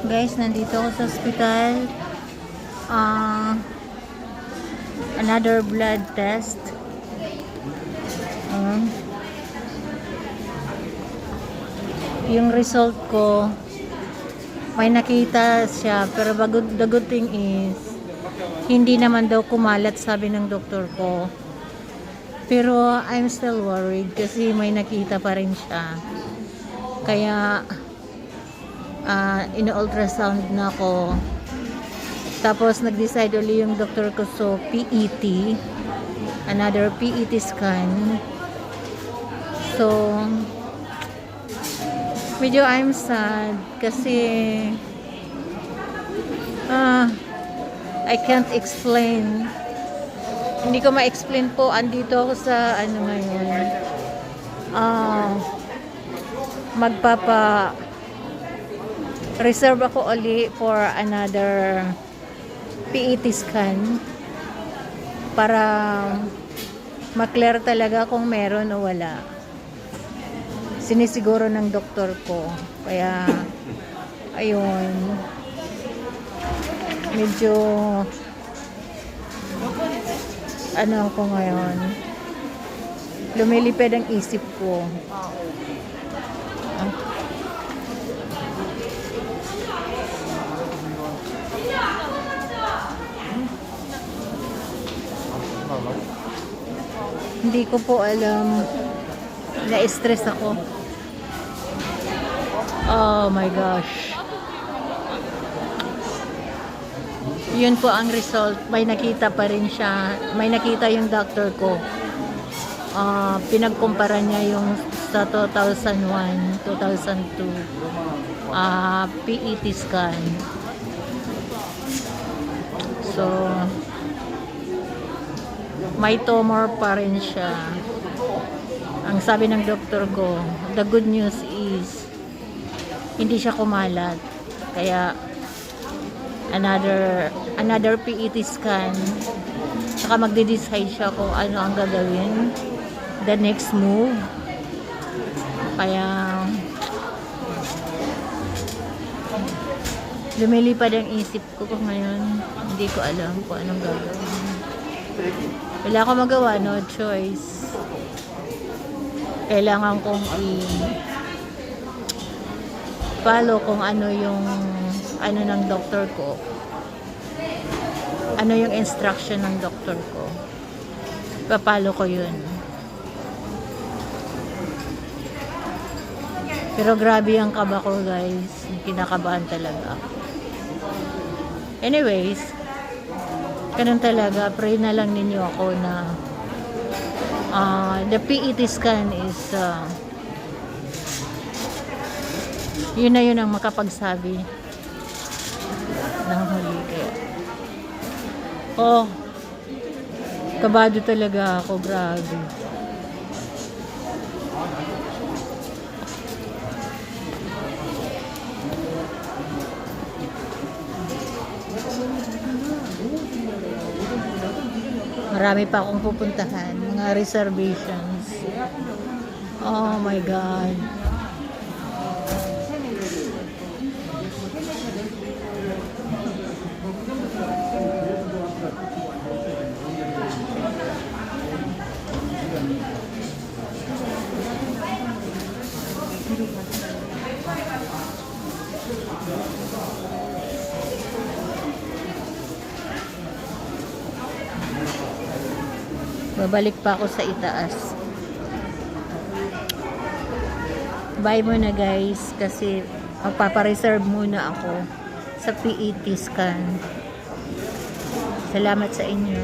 Guys, nandito ako sa ospital. Another blood test. Yung result ko, may nakita siya, pero the good thing is, hindi naman daw kumalat, sabi ng doktor ko. Pero I'm still worried kasi may nakita pa rin siya. Kaya ino-ultrasound na ako. Tapos nag-decide ulit yung doktor ko, so PET, another PET scan. So medyo I'm sad kasi I can't explain. Hindi ko ma-explain po. Andito ako sa ano ngayon. Reserve ako uli for another PET scan para ma-clear talaga kung meron o wala. Sinisiguro ng doktor ko. Kaya ayun. Medyo ano ako ngayon, lumilipad ang isip ko. Hindi ko po alam, na-stress ako. Oh my gosh. Yun po ang result. May nakita pa rin siya. May nakita yung doctor ko. Pinagkumpara niya yung sa 2001, 2002 PET scan. So may tumor pa rin siya. Ang sabi ng doktor ko, the good news is hindi siya kumalat. Kaya another PET scan, saka magde-decide siya kung ano ang gagawin, the next move. Kaya lumilipad ang isip ko ngayon. Hindi ko alam kung anong gagawin. Wala akong magawa, no choice. Kailangan kong follow kung ano yung ano ng doktor ko, ano yung instruction ng doktor ko, papalo ko yun. Pero grabe ang kaba ko, guys. Kinakabahan talaga. Anyways, ganun talaga. Pray na lang ninyo ako na the PET scan is yun na yun ang makapagsabi ng huli. Kaya kabado talaga ako, grabe. Marami pa akong pupuntahan, mga reservations. Oh my God. Babalik pa ako sa itaas. Bye muna, guys, kasi magpapareserve muna ako sa PET scan. Salamat sa inyo.